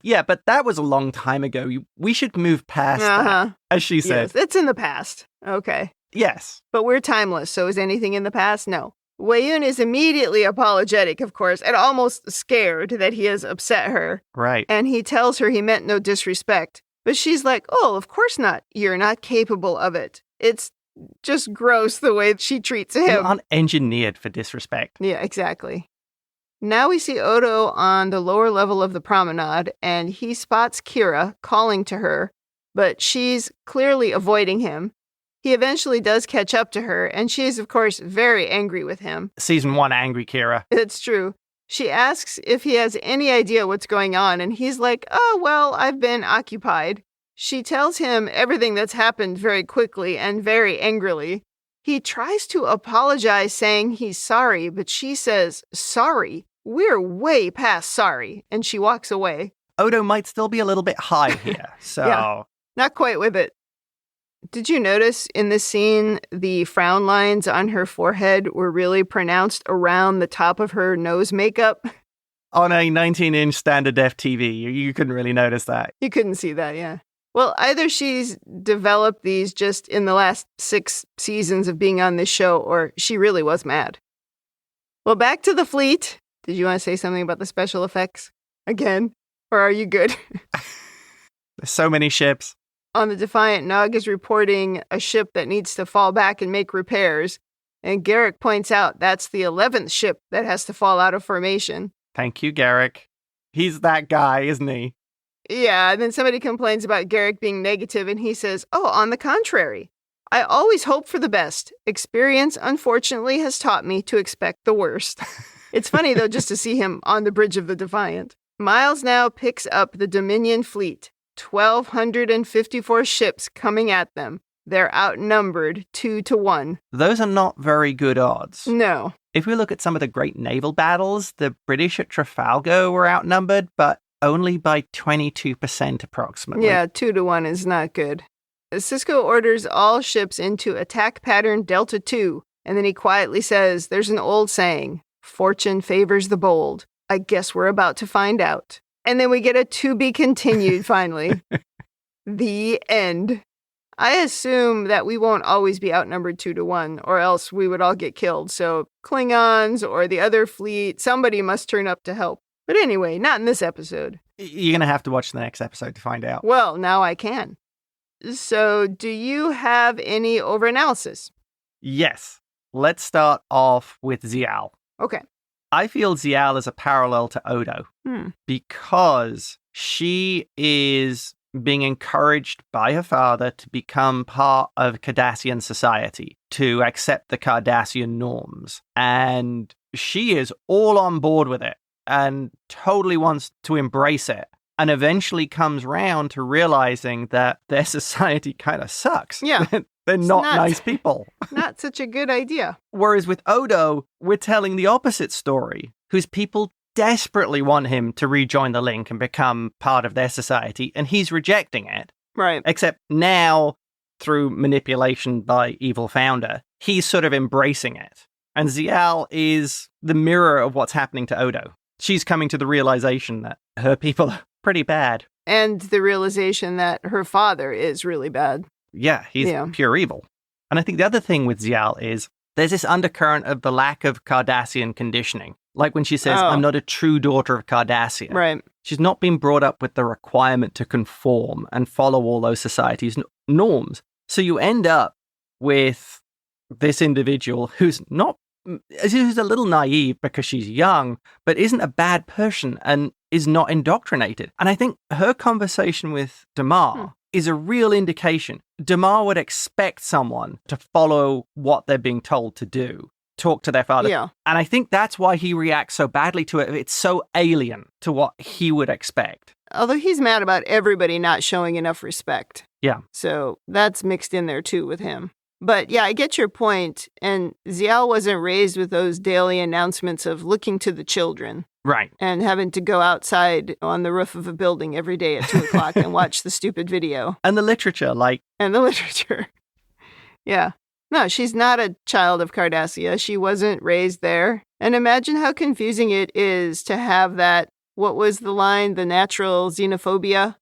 Yeah, but that was a long time ago. We should move past that, as she said. Yes, it's in the past. Okay. Yes. But we're timeless, so is anything in the past? No. Weyoun is immediately apologetic, of course, and almost scared that he has upset her. Right. And he tells her he meant no disrespect. But she's like, of course not. You're not capable of it. It's just gross the way she treats him. You're unengineered for disrespect. Yeah, exactly. Now we see Odo on the lower level of the promenade, and he spots Kira calling to her, but she's clearly avoiding him. He eventually does catch up to her, and she is, of course, very angry with him. Season 1 angry Kira. It's true. She asks if he has any idea what's going on, and he's like, I've been occupied. She tells him everything that's happened very quickly and very angrily. He tries to apologize, saying he's sorry, but she says, sorry? We're way past sorry, and she walks away. Odo might still be a little bit high here, so... Yeah, not quite with it. Did you notice in this scene, the frown lines on her forehead were really pronounced around the top of her nose makeup? On a 19-inch standard def TV, you couldn't really notice that. You couldn't see that, yeah. Well, either she's developed these just in the last 6 seasons of being on this show, or she really was mad. Well, back to the fleet. Did you want to say something about the special effects again? Or are you good? There's so many ships. On the Defiant, Nog is reporting a ship that needs to fall back and make repairs. And Garrick points out that's the 11th ship that has to fall out of formation. Thank you, Garrick. He's that guy, isn't he? Yeah, and then somebody complains about Garrick being negative, and he says, on the contrary. I always hope for the best. Experience, unfortunately, has taught me to expect the worst. It's funny, though, just to see him on the bridge of the Defiant. Miles now picks up the Dominion fleet. 1,254 ships coming at them. They're outnumbered 2-1. Those are not very good odds. No. If we look at some of the great naval battles, the British at Trafalgar were outnumbered, but only by 22% approximately. Yeah, 2-1 is not good. Sisko orders all ships into attack pattern Delta 2, and then he quietly says, there's an old saying, fortune favors the bold. I guess we're about to find out. And then we get a to be continued finally. The end. I assume that we won't always be outnumbered 2-1, or else we would all get killed. So Klingons or the other fleet, somebody must turn up to help. But anyway, not in this episode. You're going to have to watch the next episode to find out. Well, now I can. So do you have any overanalysis? Yes. Let's start off with Zial. Okay. I feel Zial is a parallel to Odo because she is being encouraged by her father to become part of Cardassian society, to accept the Cardassian norms. And she is all on board with it and totally wants to embrace it. And eventually comes round to realizing that their society kind of sucks. Yeah. They're not nice people. Not such a good idea. Whereas with Odo, we're telling the opposite story, whose people desperately want him to rejoin the Link and become part of their society, and he's rejecting it. Right. Except now, through manipulation by Evil Founder, he's sort of embracing it. And Zial is the mirror of what's happening to Odo. She's coming to the realization that her people are pretty bad. And the realization that her father is really bad. Yeah, he's pure evil. And I think the other thing with Zial is there's this undercurrent of the lack of Cardassian conditioning. Like when she says, I'm not a true daughter of Cardassia. Right. She's not been brought up with the requirement to conform and follow all those societies' norms. So you end up with this individual who's a little naive because she's young, but isn't a bad person and is not indoctrinated. And I think her conversation with Damar is a real indication. Damar would expect someone to follow what they're being told to do, talk to their father. Yeah. And I think that's why he reacts so badly to it. It's so alien to what he would expect. Although he's mad about everybody not showing enough respect. Yeah. So that's mixed in there too with him. But yeah, I get your point. And Zial wasn't raised with those daily announcements of looking to the children. Right. And having to go outside on the roof of a building every day at 2 o'clock and watch the stupid video. And the literature, And the literature. Yeah. No, she's not a child of Cardassia. She wasn't raised there. And imagine how confusing it is to have that, what was the line? The natural xenophobia?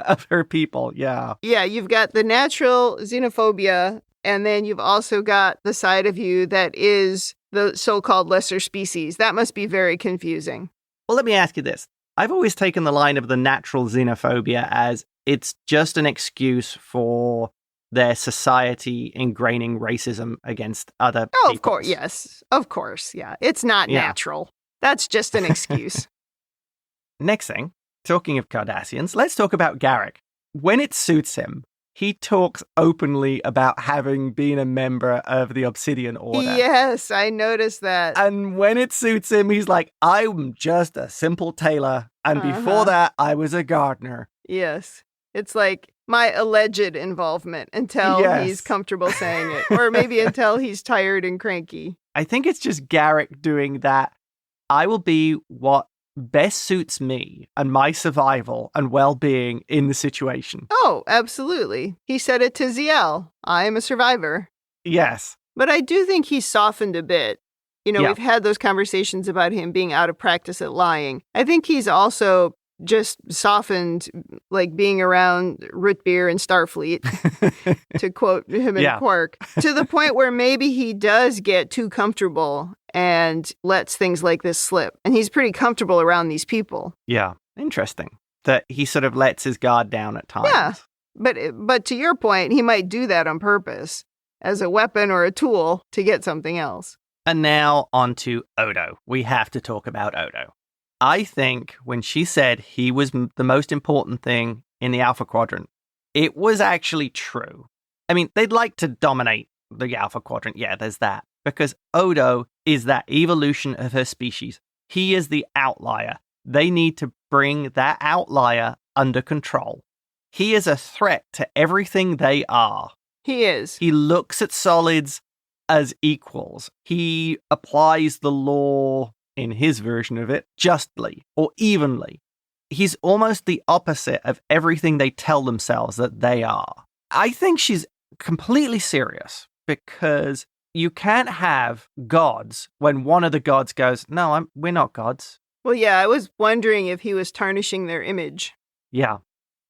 Of her people, yeah. Yeah, you've got the natural xenophobia, and then you've also got the side of you that is the so-called lesser species. That must be very confusing. Well, let me ask you this. I've always taken the line of the natural xenophobia as it's just an excuse for their society ingraining racism against other Oh, peoples. of course, yes. Of course, yeah. It's not natural. That's just an excuse. Next thing, talking of Cardassians, let's talk about Garrick. When it suits him, he talks openly about having been a member of the Obsidian Order. Yes, I noticed that. And when it suits him, he's like, I'm just a simple tailor. And before that, I was a gardener. Yes. It's like my alleged involvement until he's comfortable saying it. Or maybe until he's tired and cranky. I think it's just Garrick doing that. I will be what best suits me and my survival and well-being in the situation. Oh, absolutely. He said it to Zial. I am a survivor. Yes. But I do think he's softened a bit. You know, we've had those conversations about him being out of practice at lying. I think he's also just softened, like being around root beer and Starfleet, to quote him in Quark, to the point where maybe he does get too comfortable and lets things like this slip. And he's pretty comfortable around these people. Yeah, interesting. That he sort of lets his guard down at times. Yeah, but to your point, he might do that on purpose as a weapon or a tool to get something else. And now on to Odo. We have to talk about Odo. I think when she said he was the most important thing in the Alpha Quadrant, it was actually true. I mean, they'd like to dominate the Alpha Quadrant. Yeah, there's that. Because Odo is that evolution of her species. He is the outlier. They need to bring that outlier under control. He is a threat to everything they are. He is. He looks at solids as equals. He applies the law, in his version of it, justly or evenly. he's almost the opposite of everything they tell themselves that they are. I think she's completely serious because you can't have gods when one of the gods goes, no, we're not gods. Well, yeah, I was wondering if he was tarnishing their image. Yeah.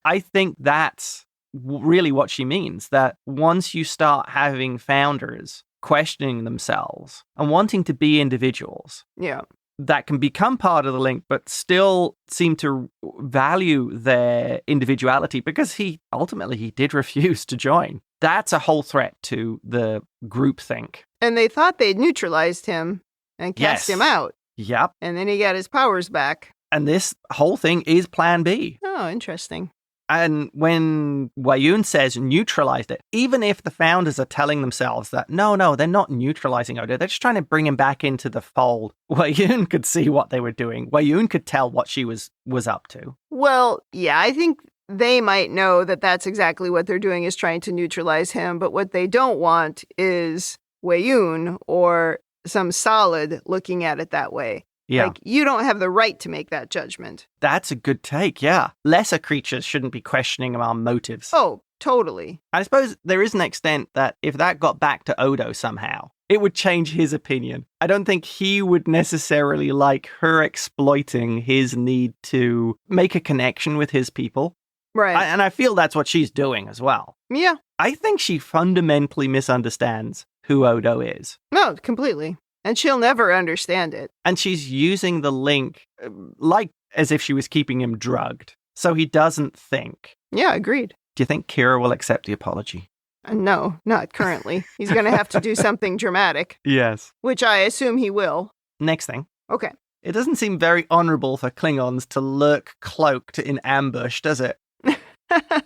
I think that's really what she means, that once you start having founders questioning themselves and wanting to be individuals, yeah, that can become part of the link, but still seem to value their individuality because he did refuse to join. That's a whole threat to the groupthink. And they thought they'd neutralized him and cast him out. Yep. And then he got his powers back. And this whole thing is Plan B. Oh, interesting. And when Weyoun says neutralized it, even if the founders are telling themselves that, no, they're not neutralizing Odo, they're just trying to bring him back into the fold, Weyoun could see what they were doing. Weyoun could tell what she was up to. Well, yeah, I think they might know that that's exactly what they're doing, is trying to neutralize him. But what they don't want is Weyoun or some solid looking at it that way. Yeah. Like, you don't have the right to make that judgment. That's a good take, yeah. Lesser creatures shouldn't be questioning our motives. Oh, totally. I suppose there is an extent that if that got back to Odo somehow, it would change his opinion. I don't think he would necessarily like her exploiting his need to make a connection with his people. Right. And I feel that's what she's doing as well. Yeah. I think she fundamentally misunderstands who Odo is. No, completely. And she'll never understand it. And she's using the link like as if she was keeping him drugged, so he doesn't think. Yeah, agreed. Do you think Kira will accept the apology? No, not currently. He's going to have to do something dramatic. Yes. Which I assume he will. Next thing. Okay. It doesn't seem very honorable for Klingons to lurk cloaked in ambush, does it?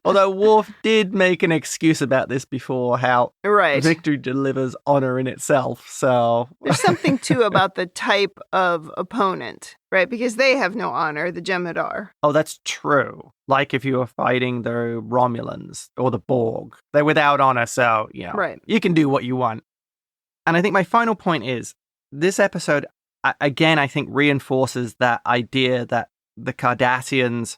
Although Worf did make an excuse about this before, how victory delivers honor in itself, so... There's something, too, about the type of opponent, right? Because they have no honor, the Jem'Hadar. Oh, that's true. Like if you were fighting the Romulans or the Borg. They're without honor, so, you can do what you want. And I think my final point is, this episode, again, I think reinforces that idea that the Cardassians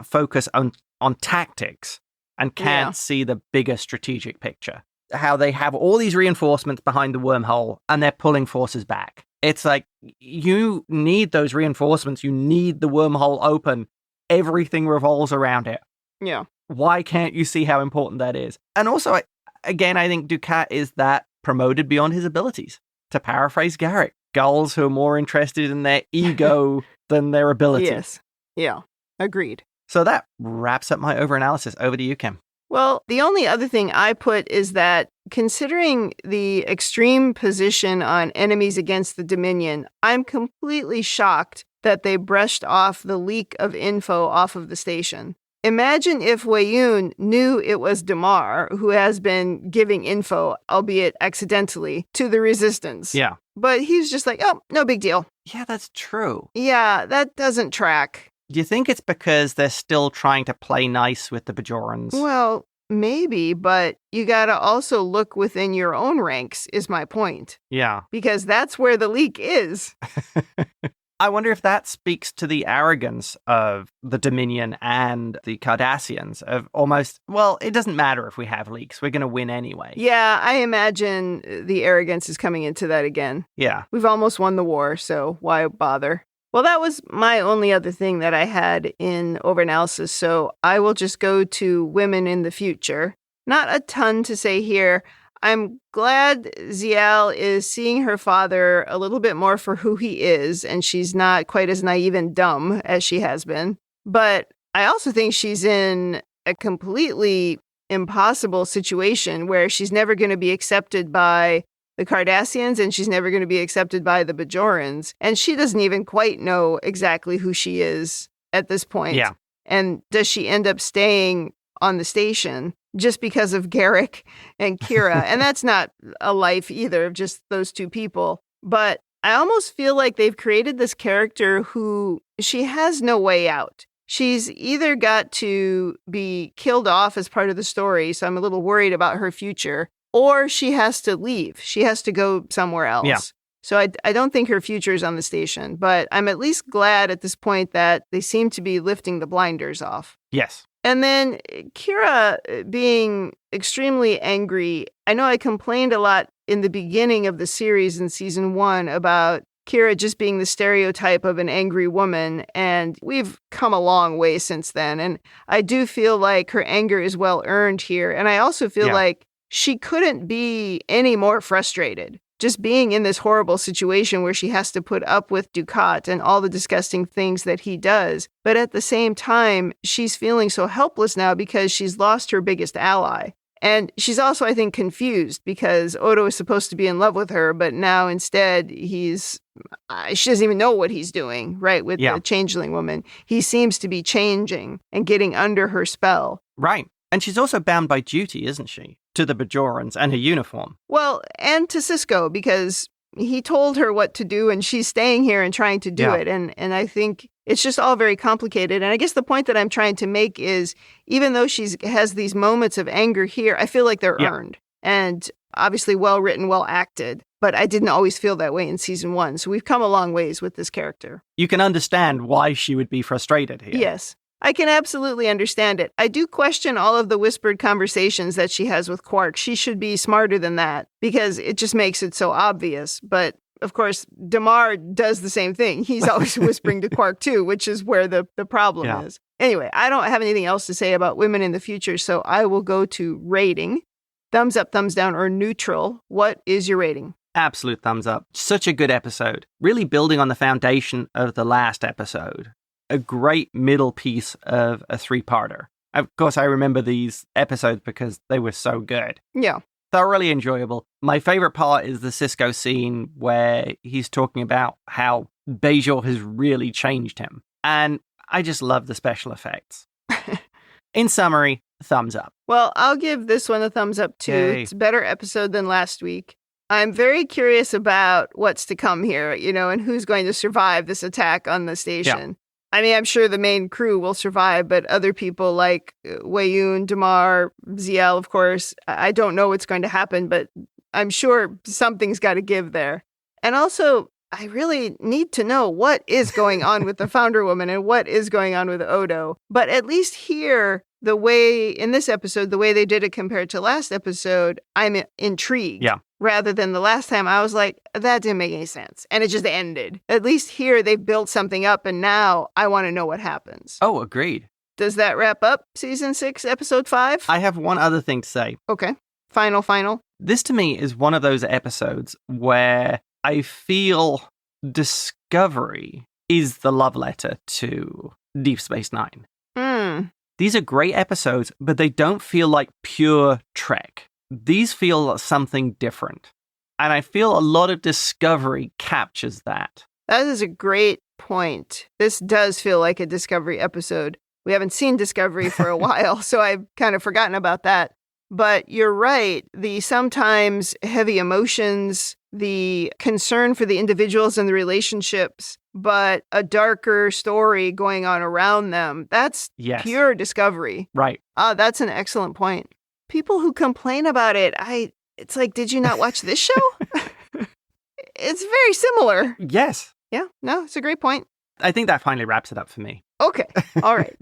focus on tactics and can't see the bigger strategic picture. How they have all these reinforcements behind the wormhole and they're pulling forces back. It's like, you need those reinforcements. You need the wormhole open. Everything revolves around it. Yeah. Why can't you see how important that is? And also, I think Dukat is that promoted beyond his abilities. To paraphrase Garrick, gulls who are more interested in their ego than their ability. Yes. Yeah. Agreed. So that wraps up my overanalysis. Over to you, Kim. Well, the only other thing I put is that considering the extreme position on enemies against the Dominion, I'm completely shocked that they brushed off the leak of info off of the station. Imagine if Weyoun knew it was Damar who has been giving info, albeit accidentally, to the Resistance. Yeah. But he's just like, oh, no big deal. Yeah, that's true. Yeah, that doesn't track. Do you think it's because they're still trying to play nice with the Bajorans? Well, maybe, but you gotta also look within your own ranks, is my point. Yeah. Because that's where the leak is. I wonder if that speaks to the arrogance of the Dominion and the Cardassians of almost, well, it doesn't matter if we have leaks. We're going to win anyway. Yeah, I imagine the arrogance is coming into that again. Yeah. We've almost won the war, so why bother? Well, that was my only other thing that I had in overanalysis, so I will just go to women in the future. Not a ton to say here. I'm glad Zial is seeing her father a little bit more for who he is, and she's not quite as naive and dumb as she has been. But I also think she's in a completely impossible situation where she's never going to be accepted by the Cardassians and she's never going to be accepted by the Bajorans. And she doesn't even quite know exactly who she is at this point. Yeah. And does she end up staying on the station just because of Garrick and Kira? And that's not a life either of just those two people. But I almost feel like they've created this character who she has no way out. She's either got to be killed off as part of the story, so I'm a little worried about her future, or she has to leave. She has to go somewhere else. Yeah. So I don't think her future is on the station, but I'm at least glad at this point that they seem to be lifting the blinders off. Yes. And then Kira being extremely angry. I know I complained a lot in the beginning of the series in season 1 about Kira just being the stereotype of an angry woman, and we've come a long way since then. And I do feel like her anger is well earned here. And I also feel like she couldn't be any more frustrated. Just being in this horrible situation where she has to put up with Dukat and all the disgusting things that he does. But at the same time, she's feeling so helpless now because she's lost her biggest ally. And she's also, I think, confused because Odo is supposed to be in love with her, but now instead she doesn't even know what he's doing, right, with the changeling woman. He seems to be changing and getting under her spell. Right. And she's also bound by duty, isn't she? To the Bajorans and her uniform. Well, and to Sisko, because he told her what to do and she's staying here and trying to do it. And I think it's just all very complicated. And I guess the point that I'm trying to make is even though she has these moments of anger here, I feel like they're earned and obviously well written, well acted. But I didn't always feel that way in season 1. So we've come a long ways with this character. You can understand why she would be frustrated here. Yes. I can absolutely understand it. I do question all of the whispered conversations that she has with Quark. She should be smarter than that because it just makes it so obvious. But of course, Damar does the same thing. He's always whispering to Quark too, which is where the problem is. Anyway, I don't have anything else to say about women in the future, so I will go to rating. Thumbs up, thumbs down, or neutral. What is your rating? Absolute thumbs up. Such a good episode. Really building on the foundation of the last episode. A great middle piece of a 3-parter. Of course, I remember these episodes because they were so good. Yeah. Thoroughly enjoyable. My favorite part is the Sisko scene where he's talking about how Bajor has really changed him. And I just love the special effects. In summary, thumbs up. Well, I'll give this one a thumbs up too. Yay. It's a better episode than last week. I'm very curious about what's to come here, and who's going to survive this attack on the station. Yeah. I mean, I'm sure the main crew will survive, but other people like Weyoun, Damar, Ziel, of course, I don't know what's going to happen, but I'm sure something's got to give there. And also, I really need to know what is going on with the founder woman and what is going on with Odo. But at least here, the way, in this episode, the way they did it compared to last episode, I'm intrigued. Yeah. Rather than the last time, I was like, that didn't make any sense. And it just ended. At least here, they've built something up, and now I want to know what happens. Oh, agreed. Does that wrap up Season 6, Episode 5? I have one other thing to say. Okay. Final. This, to me, is one of those episodes where I feel Discovery is the love letter to Deep Space Nine. These are great episodes, but they don't feel like pure Trek. These feel something different. And I feel a lot of Discovery captures that. That is a great point. This does feel like a Discovery episode. We haven't seen Discovery for a while, so I've kind of forgotten about that. But you're right. The sometimes heavy emotions, the concern for the individuals and the relationships, but a darker story going on around them. That's pure Discovery. Right. That's an excellent point. People who complain about it, it's like, did you not watch this show? It's very similar. Yes. Yeah, no, it's a great point. I think that finally wraps it up for me. Okay, all right.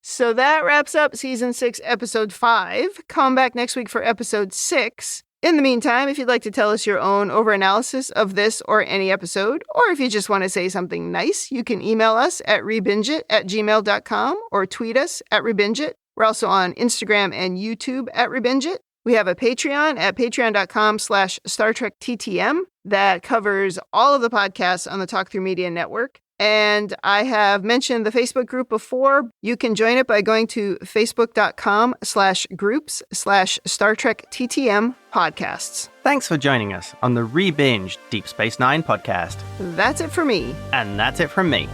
So that wraps up Season 6, Episode 5. Come back next week for Episode 6. In the meantime, if you'd like to tell us your own over-analysis of this or any episode, or if you just want to say something nice, you can email us at ReBingeIT@gmail.com or tweet us at ReBingeIT. We're also on Instagram and YouTube at ReBingeIT. We have a Patreon at patreon.com/Star Trek TTM that covers all of the podcasts on the Talk Through Media Network. And I have mentioned the Facebook group before. You can join it by going to facebook.com/groups/Star Trek TTM podcasts. Thanks for joining us on the Rebinge Deep Space Nine podcast. That's it for me. And that's it from me.